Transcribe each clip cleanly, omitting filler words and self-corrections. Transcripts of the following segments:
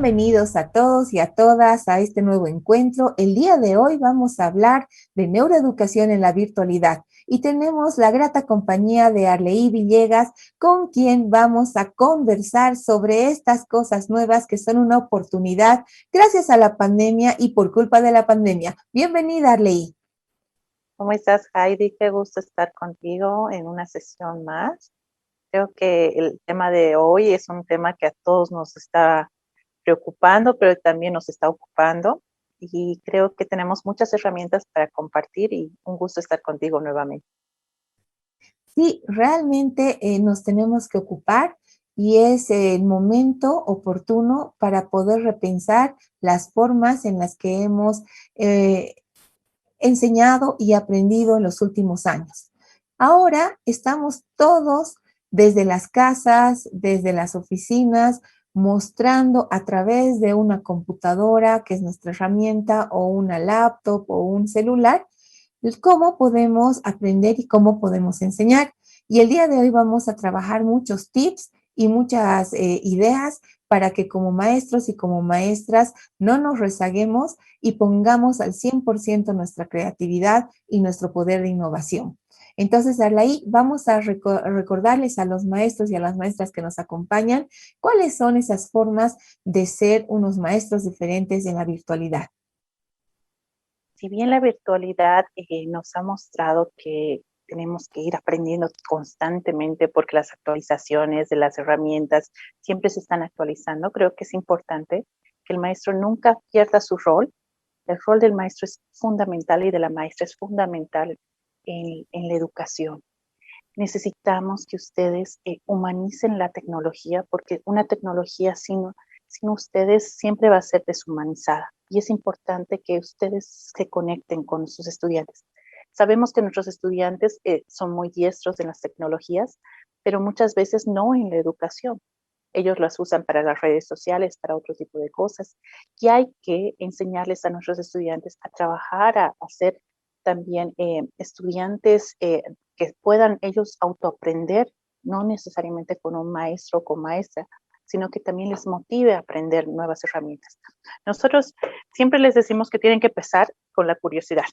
Bienvenidos a todos y a todas a este nuevo encuentro. El día de hoy vamos a hablar de neuroeducación en la virtualidad y tenemos la grata compañía de Arleí Villegas, con quien vamos a conversar sobre estas cosas nuevas que son una oportunidad gracias a la pandemia y por culpa de la pandemia. Bienvenida, Arleí. ¿Cómo estás, Heidi? Qué gusto estar contigo en una sesión más. Creo que el tema de hoy es un tema que a todos nos está preocupando, pero también nos está ocupando. Y creo que tenemos muchas herramientas para compartir y un gusto estar contigo nuevamente. Sí, realmente nos tenemos que ocupar y es el momento oportuno para poder repensar las formas en las que hemos enseñado y aprendido en los últimos años. Ahora estamos todos desde las casas, desde las oficinas, mostrando a través de una computadora, que es nuestra herramienta, o una laptop o un celular, cómo podemos aprender y cómo podemos enseñar. Y el día de hoy vamos a trabajar muchos tips y muchas ideas para que como maestros y como maestras no nos rezaguemos y pongamos al 100% nuestra creatividad y nuestro poder de innovación. Entonces, Arlaí, vamos a recordarles a los maestros y a las maestras que nos acompañan cuáles son esas formas de ser unos maestros diferentes en la virtualidad. Si bien la virtualidad nos ha mostrado que tenemos que ir aprendiendo constantemente porque las actualizaciones de las herramientas siempre se están actualizando, creo que es importante que el maestro nunca pierda su rol. El rol del maestro es fundamental y de la maestra es fundamental en la educación. Necesitamos que ustedes humanicen la tecnología porque una tecnología sin ustedes siempre va a ser deshumanizada y es importante que ustedes se conecten con sus estudiantes. Sabemos que nuestros estudiantes son muy diestros en las tecnologías, pero muchas veces no en la educación. Ellos las usan para las redes sociales, para otro tipo de cosas. Y hay que enseñarles a nuestros estudiantes a trabajar, a ser también estudiantes que puedan ellos autoaprender, no necesariamente con un maestro o con maestra, sino que también les motive a aprender nuevas herramientas. Nosotros siempre les decimos que tienen que empezar con la curiosidad.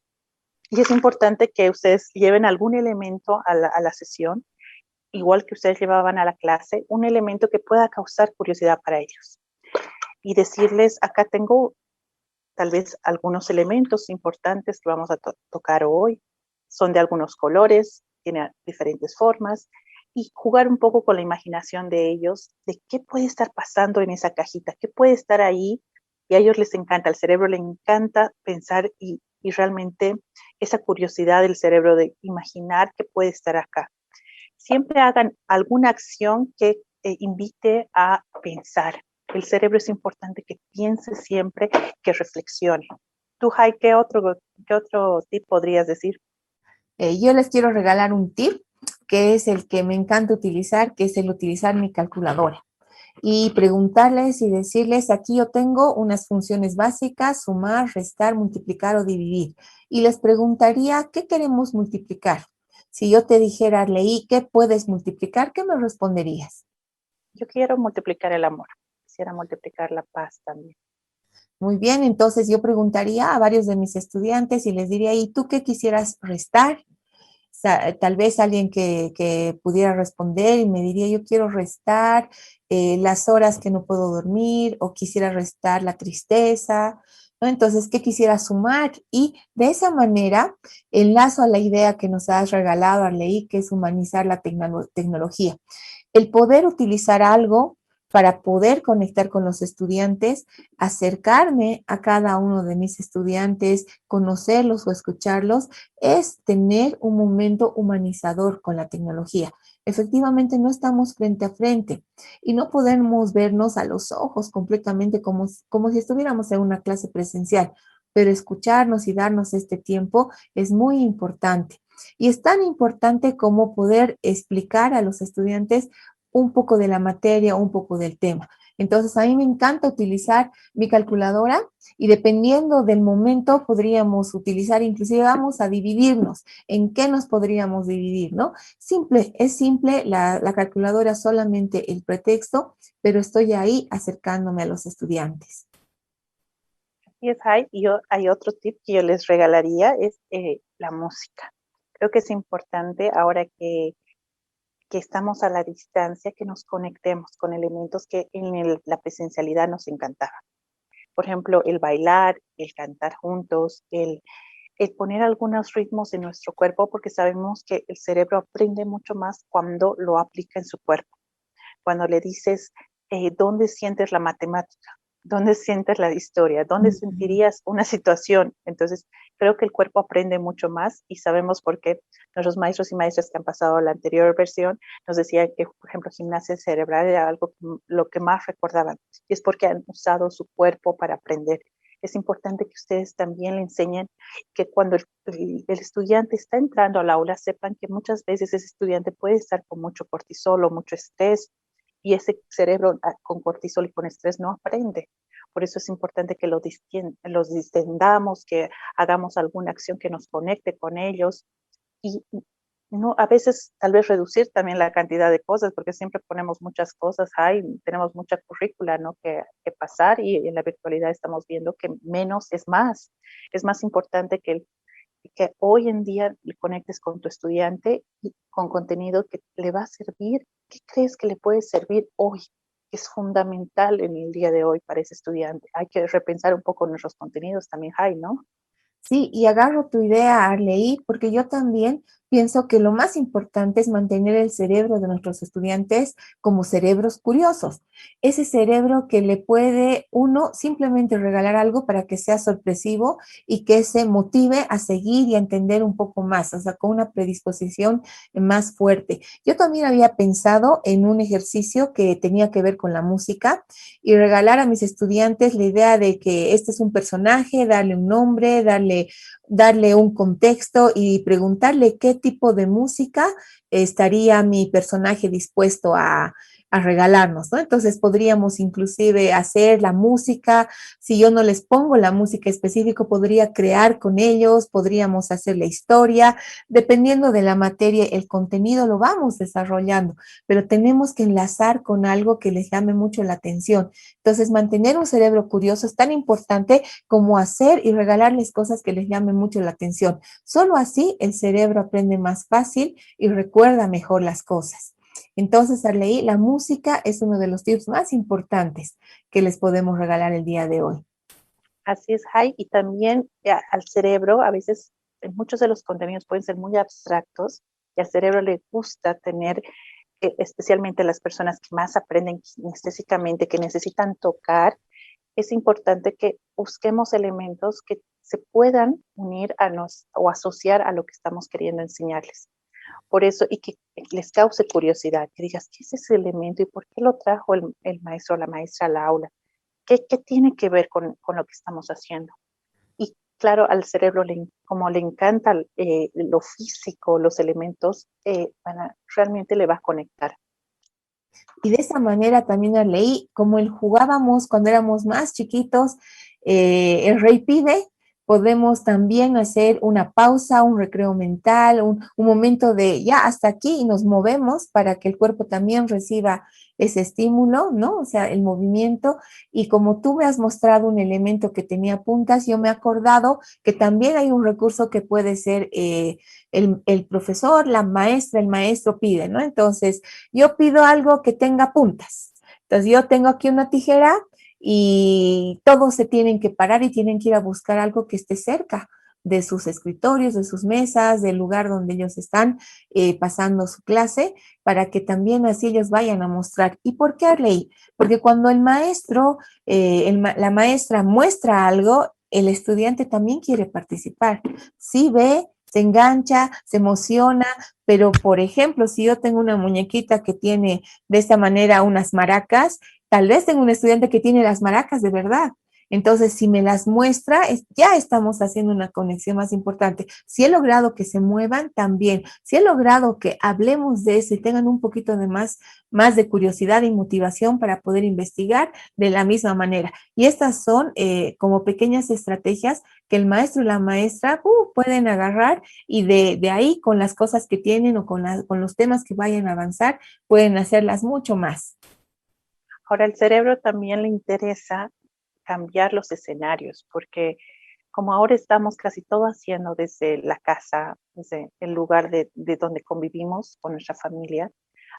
Y es importante que ustedes lleven algún elemento a la sesión, igual que ustedes llevaban a la clase, un elemento que pueda causar curiosidad para ellos. Y decirles, acá tengo tal vez algunos elementos importantes que vamos a tocar hoy. Son de algunos colores, tienen diferentes formas, y jugar un poco con la imaginación de ellos, de qué puede estar pasando en esa cajita, qué puede estar ahí, y a ellos les encanta, al cerebro le encanta pensar y realmente esa curiosidad del cerebro de imaginar qué puede estar acá. Siempre hagan alguna acción que invite a pensar. El cerebro es importante que piense siempre, que reflexione. Tú, Jai, ¿qué otro tip podrías decir? Yo les quiero regalar un tip que es el que me encanta utilizar, que es el utilizar mi calculadora y preguntarles y decirles, aquí yo tengo unas funciones básicas, sumar, restar, multiplicar o dividir. Y les preguntaría, ¿qué queremos multiplicar? Si yo te dijera, Leí, ¿qué puedes multiplicar? ¿Qué me responderías? Yo quiero multiplicar el amor. Quisiera multiplicar la paz también. Muy bien, entonces yo preguntaría a varios de mis estudiantes y les diría, ¿y tú qué quisieras restar? Tal vez alguien que pudiera responder y me diría, yo quiero restar las horas que no puedo dormir o quisiera restar la tristeza, ¿no? Entonces, ¿qué quisiera sumar? Y de esa manera enlazo a la idea que nos has regalado, Arleí, que es humanizar la tecnología. El poder utilizar algo para poder conectar con los estudiantes, acercarme a cada uno de mis estudiantes, conocerlos o escucharlos, es tener un momento humanizador con la tecnología. Efectivamente, no estamos frente a frente y no podemos vernos a los ojos completamente como si estuviéramos en una clase presencial, pero escucharnos y darnos este tiempo es muy importante. Y es tan importante como poder explicar a los estudiantes un poco de la materia, un poco del tema. Entonces, a mí me encanta utilizar mi calculadora y dependiendo del momento podríamos utilizar, inclusive vamos a dividirnos. ¿En qué nos podríamos dividir, no? Simple, es simple, la calculadora solamente el pretexto, pero estoy ahí acercándome a los estudiantes. Y hay otro tip que yo les regalaría, es la música. Creo que es importante ahora que estamos a la distancia, que nos conectemos con elementos que en la presencialidad nos encantaban. Por ejemplo, el bailar, el cantar juntos, el poner algunos ritmos en nuestro cuerpo, porque sabemos que el cerebro aprende mucho más cuando lo aplica en su cuerpo. Cuando le dices, ¿dónde sientes la matemática? ¿Dónde sientes la historia? ¿Dónde sentirías una situación? Entonces, creo que el cuerpo aprende mucho más y sabemos por qué nuestros maestros y maestras que han pasado a la anterior versión nos decían que, por ejemplo, gimnasia cerebral era algo lo que más recordaban. Y es porque han usado su cuerpo para aprender. Es importante que ustedes también le enseñen que cuando el estudiante está entrando al aula, sepan que muchas veces ese estudiante puede estar con mucho cortisol o mucho estrés, y ese cerebro con cortisol y con estrés no aprende. Por eso es importante que los distendamos, que hagamos alguna acción que nos conecte con ellos y no, a veces tal vez reducir también la cantidad de cosas, porque siempre ponemos muchas cosas, tenemos mucha currícula, ¿no? que pasar, y en la virtualidad estamos viendo que menos es más. Es más importante que hoy en día le conectes con tu estudiante y con contenido que le va a servir. ¿Qué crees que le puede servir hoy? Es fundamental en el día de hoy para ese estudiante. Hay que repensar un poco nuestros contenidos también, ¿no? Sí, y agarro tu idea, Arleí, porque yo también pienso que lo más importante es mantener el cerebro de nuestros estudiantes como cerebros curiosos. Ese cerebro que le puede uno simplemente regalar algo para que sea sorpresivo y que se motive a seguir y a entender un poco más, o sea, con una predisposición más fuerte. Yo también había pensado en un ejercicio que tenía que ver con la música y regalar a mis estudiantes la idea de que este es un personaje, darle un nombre, darle un contexto y preguntarle qué tipo de música estaría mi personaje dispuesto a regalarnos, ¿no? Entonces podríamos inclusive hacer la música, si yo no les pongo la música específica, podría crear con ellos, podríamos hacer la historia, dependiendo de la materia, el contenido lo vamos desarrollando, pero tenemos que enlazar con algo que les llame mucho la atención. Entonces, mantener un cerebro curioso es tan importante como hacer y regalarles cosas que les llamen mucho la atención. Solo así el cerebro aprende más fácil y recuerda mejor las cosas. Entonces, Arleí, la música es uno de los tips más importantes que les podemos regalar el día de hoy. Así es, y también al cerebro, a veces muchos de los contenidos pueden ser muy abstractos y al cerebro le gusta tener, especialmente las personas que más aprenden kinestésicamente, que necesitan tocar, es importante que busquemos elementos que se puedan unir o asociar a lo que estamos queriendo enseñarles. Por eso, y que les cause curiosidad, que digas, ¿qué es ese elemento y por qué lo trajo el maestro o la maestra al aula? ¿Qué tiene que ver con lo que estamos haciendo? Y claro, al cerebro, como le encanta lo físico, los elementos, realmente le va a conectar. Y de esa manera también leí, como el jugábamos cuando éramos más chiquitos, el rey pide, podemos también hacer una pausa, un recreo mental, un momento de ya hasta aquí y nos movemos para que el cuerpo también reciba ese estímulo, ¿no? O sea, el movimiento. Y como tú me has mostrado un elemento que tenía puntas, yo me he acordado que también hay un recurso que puede ser el profesor, la maestra, el maestro pide, ¿no? Entonces, yo pido algo que tenga puntas. Entonces, yo tengo aquí una tijera y todos se tienen que parar y tienen que ir a buscar algo que esté cerca de sus escritorios, de sus mesas, del lugar donde ellos están pasando su clase, para que también así ellos vayan a mostrar. ¿Y por qué Arley? Porque cuando el maestro, la maestra muestra algo, el estudiante también quiere participar. Sí ve, se engancha, se emociona, pero por ejemplo, si yo tengo una muñequita que tiene de esta manera unas maracas, tal vez tengo un estudiante que tiene las maracas de verdad Entonces, si me las muestra, ya estamos haciendo una conexión más importante. Si he logrado que se muevan, también. Si he logrado que hablemos de eso y tengan un poquito de más de curiosidad y motivación para poder investigar de la misma manera. Y estas son como pequeñas estrategias que el maestro y la maestra pueden agarrar y de ahí con las cosas que tienen o con los temas que vayan a avanzar, pueden hacerlas mucho más. Ahora, al cerebro también le interesa cambiar los escenarios, porque como ahora estamos casi todo haciendo desde la casa, desde el lugar de donde convivimos con nuestra familia,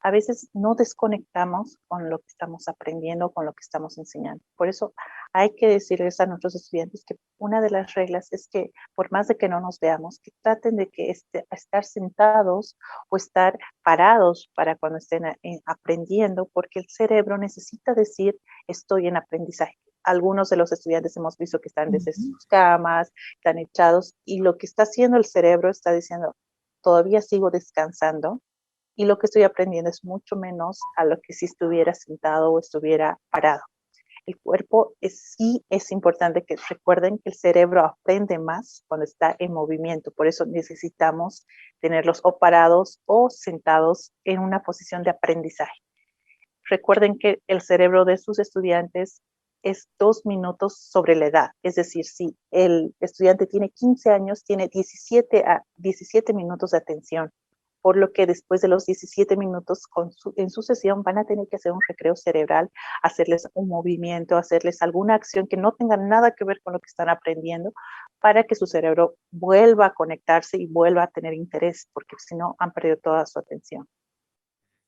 a veces no desconectamos con lo que estamos aprendiendo, con lo que estamos enseñando. Por eso hay que decirles a nuestros estudiantes que una de las reglas es que por más de que no nos veamos, que traten de que estar sentados o estar parados para cuando estén aprendiendo, porque el cerebro necesita decir estoy en aprendizaje. Algunos de los estudiantes hemos visto que están desde sus camas, están echados, y lo que está haciendo el cerebro está diciendo, todavía sigo descansando, y lo que estoy aprendiendo es mucho menos a lo que si estuviera sentado o estuviera parado. El cuerpo sí es importante que recuerden que el cerebro aprende más cuando está en movimiento, por eso necesitamos tenerlos o parados o sentados en una posición de aprendizaje. Recuerden que el cerebro de sus estudiantes es 2 minutos sobre la edad. Es decir, si el estudiante tiene 15 años, tiene 17 minutos de atención. Por lo que después de los 17 minutos en su sesión van a tener que hacer un recreo cerebral, hacerles un movimiento, hacerles alguna acción que no tenga nada que ver con lo que están aprendiendo para que su cerebro vuelva a conectarse y vuelva a tener interés, porque si no han perdido toda su atención.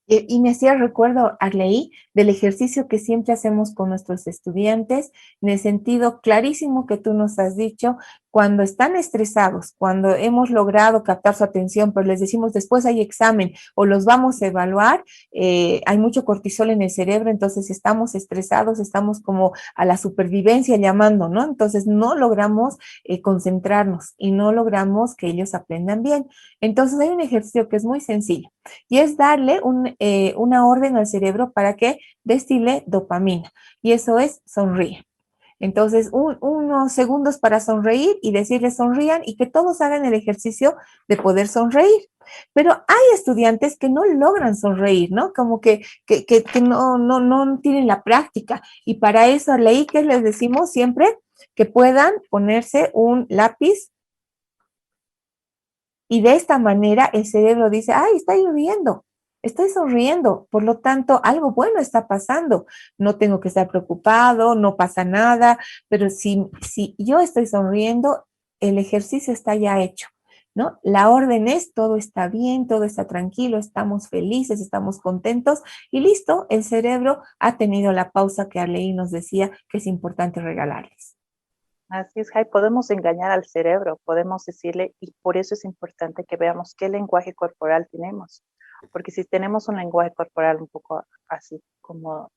Y me hacía recuerdo, Arleí, del ejercicio que siempre hacemos con nuestros estudiantes, en el sentido clarísimo que tú nos has dicho, cuando están estresados, cuando hemos logrado captar su atención, pero les decimos después hay examen o los vamos a evaluar, hay mucho cortisol en el cerebro, entonces estamos estresados, estamos como a la supervivencia llamando, ¿no? Entonces no logramos concentrarnos y no logramos que ellos aprendan bien. Entonces hay un ejercicio que es muy sencillo y es darle una orden al cerebro para que destile dopamina, y eso es sonríe. Entonces, unos segundos para sonreír y decirles sonrían y que todos hagan el ejercicio de poder sonreír. Pero hay estudiantes que no logran sonreír, ¿no? Como que no tienen la práctica. Y para eso leí que les decimos siempre que puedan ponerse un lápiz y de esta manera el cerebro dice, ay, estoy riendo, estoy sonriendo, por lo tanto, algo bueno está pasando. No tengo que estar preocupado, no pasa nada, pero si yo estoy sonriendo, el ejercicio está ya hecho, ¿no? La orden es, todo está bien, todo está tranquilo, estamos felices, estamos contentos y listo, el cerebro ha tenido la pausa que Arleí nos decía que es importante regalarles. Así es, Jai, podemos engañar al cerebro, podemos decirle, y por eso es importante que veamos qué lenguaje corporal tenemos, porque si tenemos un lenguaje corporal un poco así como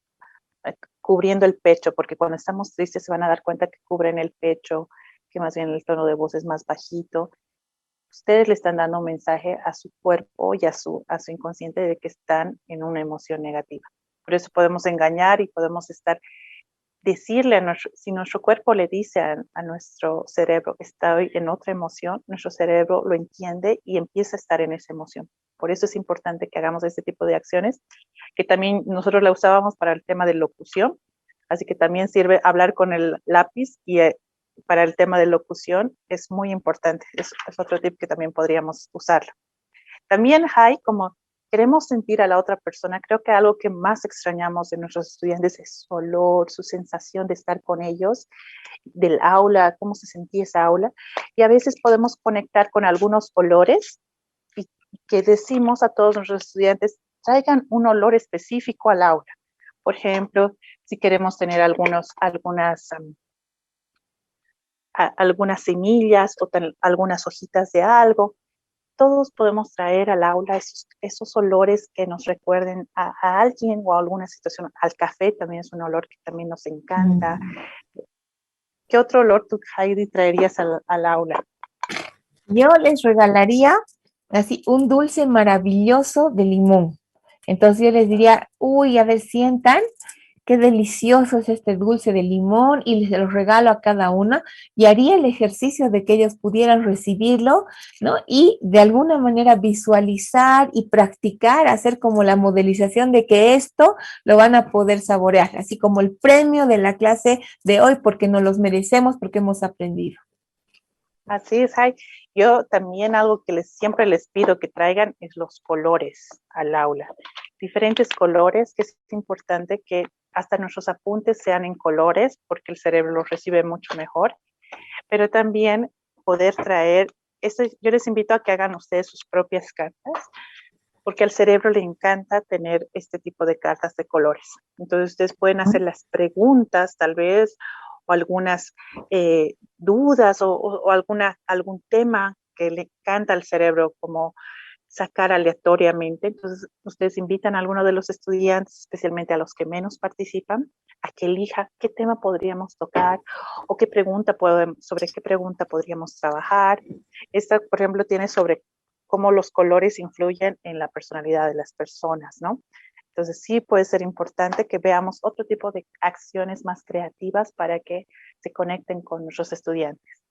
cubriendo el pecho, porque cuando estamos tristes se van a dar cuenta que cubren el pecho, que más bien el tono de voz es más bajito, ustedes le están dando un mensaje a su cuerpo y a su inconsciente de que están en una emoción negativa. Por eso podemos engañar y podemos decirle si nuestro cuerpo le dice a nuestro cerebro que está en otra emoción, nuestro cerebro lo entiende y empieza a estar en esa emoción. Por eso es importante que hagamos este tipo de acciones, que también nosotros la usábamos para el tema de locución, así que también sirve hablar con el lápiz y para el tema de locución es muy importante, es otro tip que también podríamos usarlo. También hay como queremos sentir a la otra persona, creo que algo que más extrañamos de nuestros estudiantes es su olor, su sensación de estar con ellos, del aula, cómo se sentía esa aula, y a veces podemos conectar con algunos olores y que decimos a todos nuestros estudiantes, traigan un olor específico al aula. Por ejemplo, si queremos tener algunas semillas o algunas hojitas de algo, todos podemos traer al aula esos olores que nos recuerden a alguien o a alguna situación. Al café también es un olor que también nos encanta. ¿Qué otro olor tú, Heidi, traerías al aula? Yo les regalaría así un dulce maravilloso de limón. Entonces yo les diría, uy, a ver, sientan qué delicioso es este dulce de limón y les lo regalo a cada una y haría el ejercicio de que ellos pudieran recibirlo, ¿no? Y de alguna manera visualizar y practicar, hacer como la modelización de que esto lo van a poder saborear, así como el premio de la clase de hoy, porque nos los merecemos, porque hemos aprendido. Así es, Jai. Yo también algo que siempre les pido que traigan es los colores al aula. Diferentes colores, que es importante que hasta nuestros apuntes sean en colores, porque el cerebro los recibe mucho mejor. Pero también poder traer, yo les invito a que hagan ustedes sus propias cartas, porque al cerebro le encanta tener este tipo de cartas de colores. Entonces ustedes pueden hacer las preguntas tal vez, o algunas dudas, o algún tema que le encanta al cerebro, como sacar aleatoriamente. Entonces ustedes invitan a alguno de los estudiantes, especialmente a los que menos participan, a que elija qué tema podríamos tocar o sobre qué pregunta podríamos trabajar. Esta, por ejemplo, tiene sobre cómo los colores influyen en la personalidad de las personas, ¿no? Entonces sí puede ser importante que veamos otro tipo de acciones más creativas para que se conecten con nuestros estudiantes.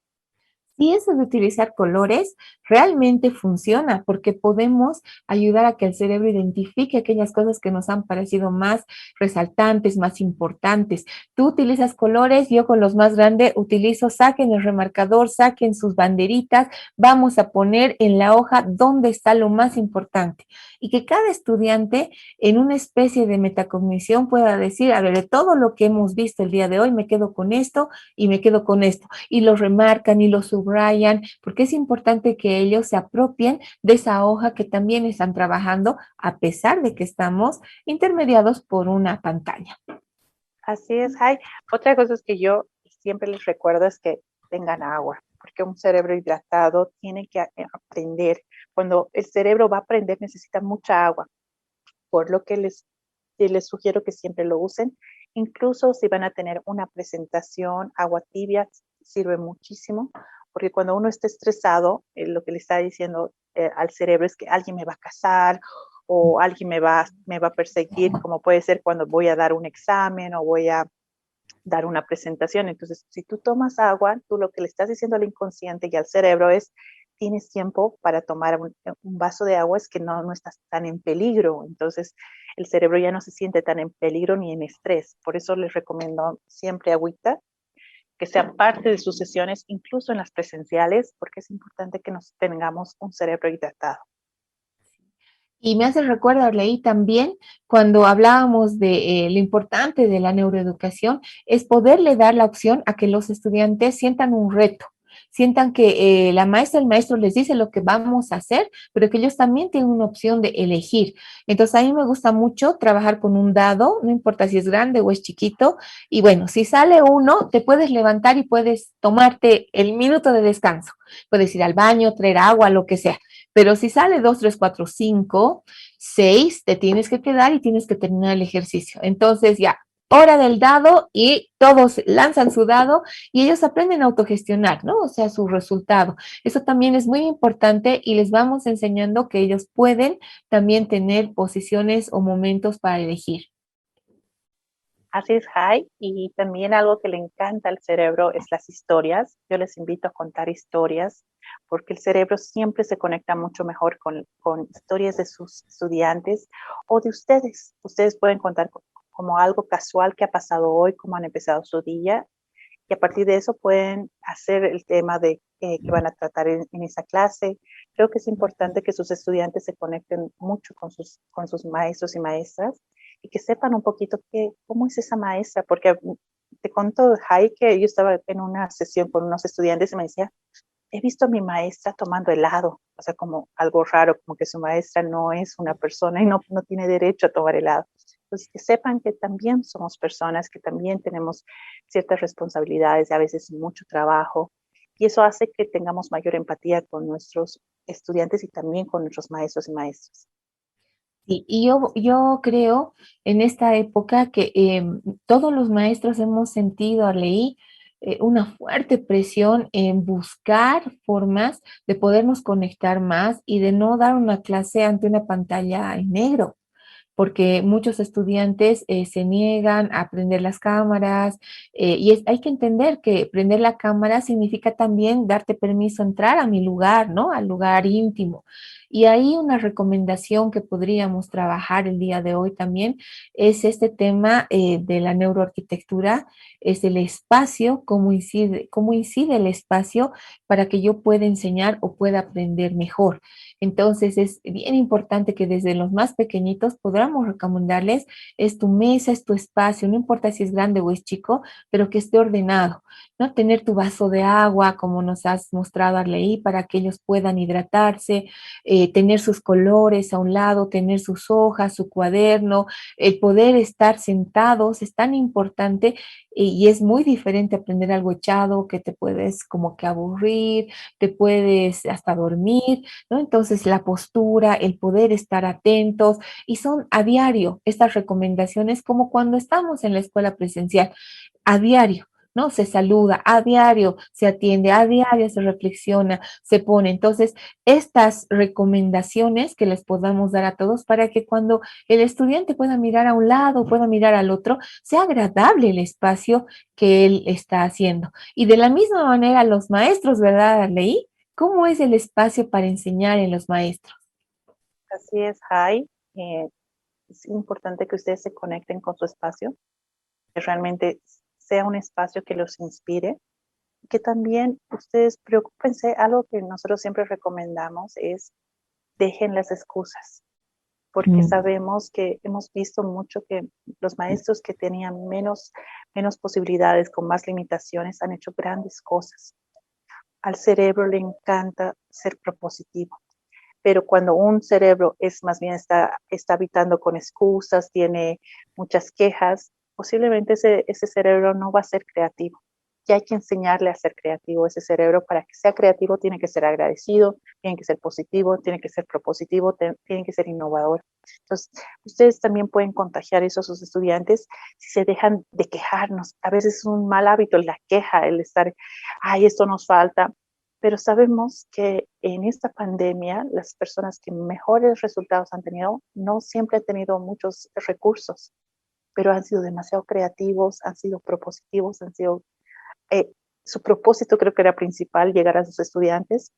Y eso de utilizar colores realmente funciona porque podemos ayudar a que el cerebro identifique aquellas cosas que nos han parecido más resaltantes, más importantes. Tú utilizas colores, yo con los más grandes utilizo, saquen el remarcador, saquen sus banderitas, vamos a poner en la hoja dónde está lo más importante. Y que cada estudiante en una especie de metacognición pueda decir, a ver, de todo lo que hemos visto el día de hoy, me quedo con esto y me quedo con esto. Y lo remarcan y lo subrayan, porque es importante que ellos se apropien de esa hoja que también están trabajando, a pesar de que estamos intermediados por una pantalla. Así es, Jai. Otra cosa es que yo siempre les recuerdo es que tengan agua, porque un cerebro hidratado tiene que aprender. Cuando el cerebro va a aprender necesita mucha agua, por lo que les sugiero que siempre lo usen. Incluso si van a tener una presentación, agua tibia sirve muchísimo, porque cuando uno está estresado, lo que le está diciendo al cerebro es que alguien me va a casar o alguien me va a perseguir, como puede ser cuando voy a dar un examen o voy a dar una presentación. Entonces, si tú tomas agua, tú lo que le estás diciendo al inconsciente y al cerebro es, tienes tiempo para tomar un vaso de agua, es que no estás tan en peligro. Entonces, el cerebro ya no se siente tan en peligro ni en estrés. Por eso les recomiendo siempre agüita, que sea parte de sus sesiones, incluso en las presenciales, porque es importante que nos tengamos un cerebro hidratado. Y me hace recuerdo, leí también cuando hablábamos de lo importante de la neuroeducación, es poderle dar la opción a que los estudiantes sientan un reto, sientan que la maestra, el maestro les dice lo que vamos a hacer, pero que ellos también tienen una opción de elegir. Entonces a mí me gusta mucho trabajar con un dado, no importa si es grande o es chiquito, y bueno, si sale uno, te puedes levantar y puedes tomarte el minuto de descanso. Puedes ir al baño, traer agua, lo que sea. Pero si sale 2, 3, 4, 5, 6, te tienes que quedar y tienes que terminar el ejercicio. Entonces ya, hora del dado y todos lanzan su dado y ellos aprenden a autogestionar, ¿no? O sea, su resultado. Eso también es muy importante y les vamos enseñando que ellos pueden también tener posiciones o momentos para elegir. Así es, Jai. Y también algo que le encanta al cerebro es las historias. Yo les invito a contar historias porque el cerebro siempre se conecta mucho mejor con historias de sus estudiantes o de ustedes. Ustedes pueden contar como algo casual que ha pasado hoy, cómo han empezado su día, y a partir de eso pueden hacer el tema de que van a tratar en esa clase. Creo que es importante que sus estudiantes se conecten mucho con sus maestros y maestras y que sepan un poquito cómo es esa maestra, porque te conto, Jai, que yo estaba en una sesión con unos estudiantes y me decía, he visto a mi maestra tomando helado, o sea, como algo raro, como que su maestra no es una persona y no tiene derecho a tomar helado. Entonces, que sepan que también somos personas, que también tenemos ciertas responsabilidades y a veces mucho trabajo, y eso hace que tengamos mayor empatía con nuestros estudiantes y también con nuestros maestros y maestras. Sí, y yo creo en esta época que todos los maestros hemos sentido, leí, una fuerte presión en buscar formas de podernos conectar más y de no dar una clase ante una pantalla en negro. porque muchos estudiantes se niegan a prender las cámaras y hay que entender que prender la cámara significa también darte permiso a entrar a mi lugar, ¿no? Al lugar íntimo. Y ahí una recomendación que podríamos trabajar el día de hoy también es este tema de la neuroarquitectura, es el espacio, cómo incide el espacio para que yo pueda enseñar o pueda aprender mejor. Entonces es bien importante que desde los más pequeñitos podamos recomendarles, es tu mesa, es tu espacio, no importa si es grande o es chico, pero que esté ordenado, ¿no? Tener tu vaso de agua, como nos has mostrado, Arleí, para que ellos puedan hidratarse, tener sus colores a un lado, tener sus hojas, su cuaderno, el poder estar sentados es tan importante y es muy diferente aprender algo echado que te puedes como que aburrir, te puedes hasta dormir, ¿no? Entonces la postura, el poder estar atentos y son a diario estas recomendaciones como cuando estamos en la escuela presencial, a diario. ¿No? Se saluda a diario, se atiende a diario, se reflexiona, se pone. Entonces, estas recomendaciones que les podamos dar a todos para que cuando el estudiante pueda mirar a un lado, pueda mirar al otro, sea agradable el espacio que él está haciendo. Y de la misma manera, los maestros, ¿verdad, Leí? ¿Cómo es el espacio para enseñar en los maestros? Así es, Jai. Es importante que ustedes se conecten con su espacio, que realmente sea un espacio que los inspire, que también ustedes preocúpense, algo que nosotros siempre recomendamos es dejen las excusas, porque Mm, sabemos que hemos visto mucho que los maestros que tenían menos posibilidades, con más limitaciones, han hecho grandes cosas. Al cerebro le encanta ser propositivo, pero cuando un cerebro es más bien está habitando con excusas, tiene muchas quejas, posiblemente ese cerebro no va a ser creativo. Y hay que enseñarle a ser creativo. Ese cerebro, para que sea creativo, tiene que ser agradecido, tiene que ser positivo, tiene que ser propositivo, tiene que ser innovador. Entonces, ustedes también pueden contagiar eso a sus estudiantes si se dejan de quejarnos. A veces es un mal hábito la queja, el estar, ay, esto nos falta, pero sabemos que en esta pandemia las personas que mejores resultados han tenido no siempre han tenido muchos recursos, pero han sido demasiado creativos, han sido propositivos, eh, su propósito creo que era principal, llegar a sus estudiantes,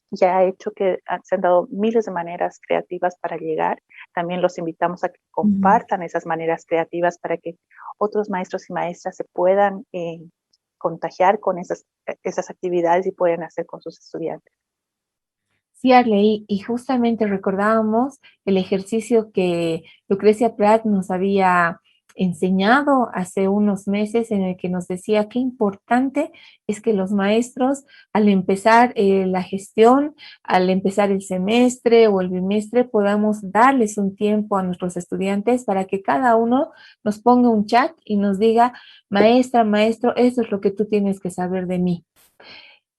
y ha hecho que se han dado miles de maneras creativas para llegar. También los invitamos a que mm. compartan esas maneras creativas para que otros maestros y maestras se puedan contagiar con esas actividades y pueden hacer con sus estudiantes. Sí, Arley, y justamente recordábamos el ejercicio que Lucrecia Prat nos había enseñado hace unos meses en el que nos decía qué importante es que los maestros al empezar la gestión, al empezar el semestre o el bimestre, podamos darles un tiempo a nuestros estudiantes para que cada uno nos ponga un chat y nos diga, maestra, maestro, esto es lo que tú tienes que saber de mí.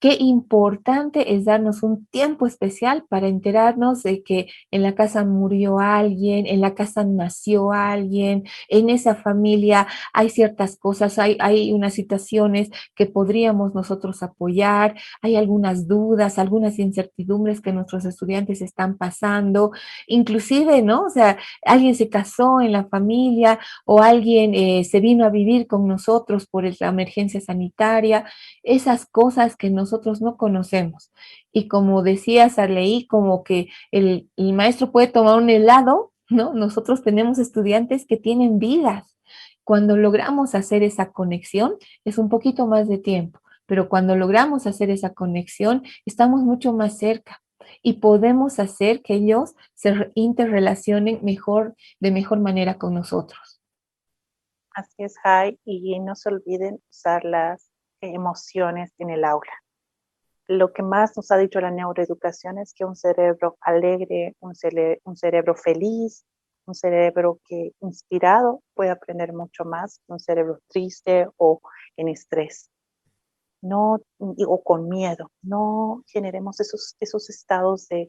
Qué importante es darnos un tiempo especial para enterarnos de que en la casa murió alguien, en la casa nació alguien, en esa familia hay ciertas cosas, hay unas situaciones que podríamos nosotros apoyar, hay algunas dudas, algunas incertidumbres que nuestros estudiantes están pasando, inclusive, ¿no? O sea, alguien se casó en la familia o alguien se vino a vivir con nosotros por la emergencia sanitaria, esas cosas que nosotros no conocemos. Y como decía Sarleí, como que el maestro puede tomar un helado, ¿no? Nosotros tenemos estudiantes que tienen vidas. Cuando logramos hacer esa conexión, es un poquito más de tiempo, pero cuando logramos hacer esa conexión, estamos mucho más cerca y podemos hacer que ellos se interrelacionen mejor, de mejor manera con nosotros. Así es, Jai, y no se olviden usar las emociones en el aula. Lo que más nos ha dicho la neuroeducación es que un cerebro alegre, un cerebro feliz, un cerebro que inspirado puede aprender mucho más que un cerebro triste o en estrés. No, o con miedo. No generemos esos estados de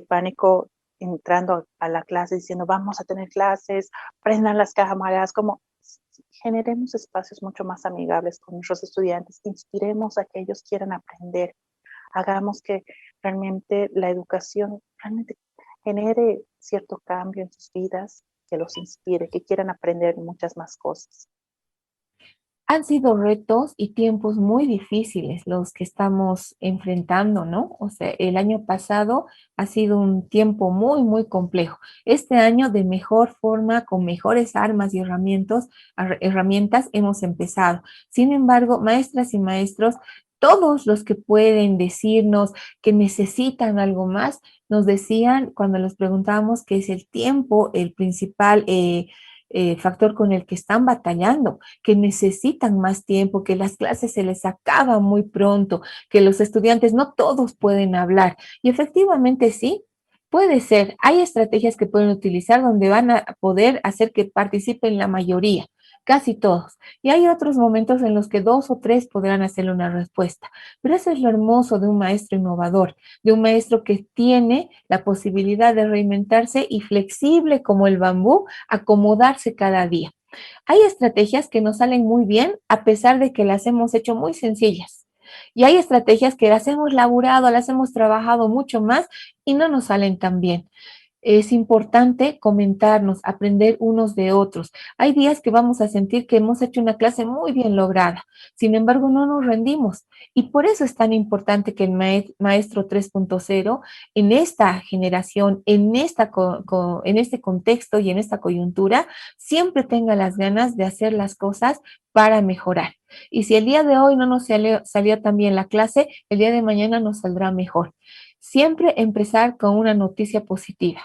pánico entrando a la clase diciendo vamos a tener clases, prendan las cámaras, como generemos espacios mucho más amigables con nuestros estudiantes, inspiremos a que ellos quieran aprender, hagamos que realmente la educación realmente genere cierto cambio en sus vidas, que los inspire, que quieran aprender muchas más cosas. Han sido retos y tiempos muy difíciles los que estamos enfrentando, ¿no? O sea, el año pasado ha sido un tiempo muy, muy complejo. Este año, de mejor forma, con mejores armas y herramientas, hemos empezado. Sin embargo, maestras y maestros, todos los que pueden decirnos que necesitan algo más, nos decían cuando les preguntábamos que es el tiempo el principal factor con el que están batallando, que necesitan más tiempo, que las clases se les acaban muy pronto, que los estudiantes no todos pueden hablar. Y efectivamente sí, puede ser. Hay estrategias que pueden utilizar donde van a poder hacer que participen la mayoría, casi todos. Y hay otros momentos en los que dos o tres podrán hacerle una respuesta. Pero eso es lo hermoso de un maestro innovador, de un maestro que tiene la posibilidad de reinventarse y flexible como el bambú, acomodarse cada día. Hay estrategias que nos salen muy bien a pesar de que las hemos hecho muy sencillas. Y hay estrategias que las hemos laburado, las hemos trabajado mucho más y no nos salen tan bien. Es importante comentarnos, aprender unos de otros. Hay días que vamos a sentir que hemos hecho una clase muy bien lograda, sin embargo no nos rendimos. Y por eso es tan importante que el maestro 3.0 en esta generación, en este contexto y en esta coyuntura, siempre tenga las ganas de hacer las cosas para mejorar. Y si el día de hoy no nos salió tan bien la clase, el día de mañana nos saldrá mejor. Siempre empezar con una noticia positiva.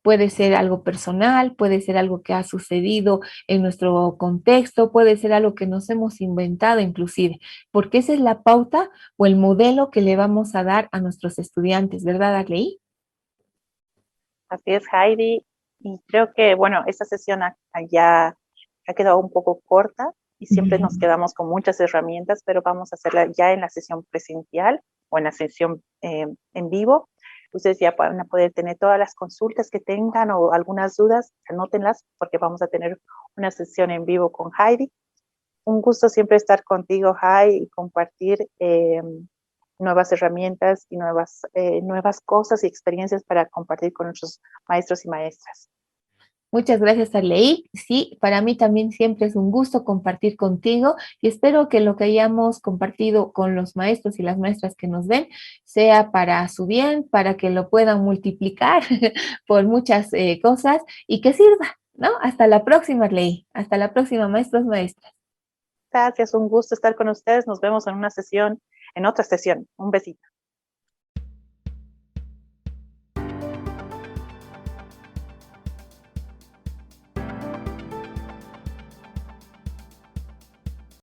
Puede ser algo personal, puede ser algo que ha sucedido en nuestro contexto, puede ser algo que nos hemos inventado inclusive, porque esa es la pauta o el modelo que le vamos a dar a nuestros estudiantes, ¿verdad, Arley? Así es, Heidi. Y creo que, bueno, esta sesión ya ha quedado un poco corta y siempre nos quedamos con muchas herramientas, pero vamos a hacerla ya en la sesión presencial o en la sesión en vivo. Ustedes ya van a poder tener todas las consultas que tengan o algunas dudas, anótenlas porque vamos a tener una sesión en vivo con Heidi. Un gusto siempre estar contigo, Heidi, y compartir nuevas herramientas y nuevas cosas y experiencias para compartir con nuestros maestros y maestras. Muchas gracias, Arley. Sí, para mí también siempre es un gusto compartir contigo y espero que lo que hayamos compartido con los maestros y las maestras que nos ven sea para su bien, para que lo puedan multiplicar por muchas cosas y que sirva, ¿no? Hasta la próxima, Arley. Hasta la próxima, maestros, maestras. Gracias, un gusto estar con ustedes. Nos vemos en otra sesión. Un besito.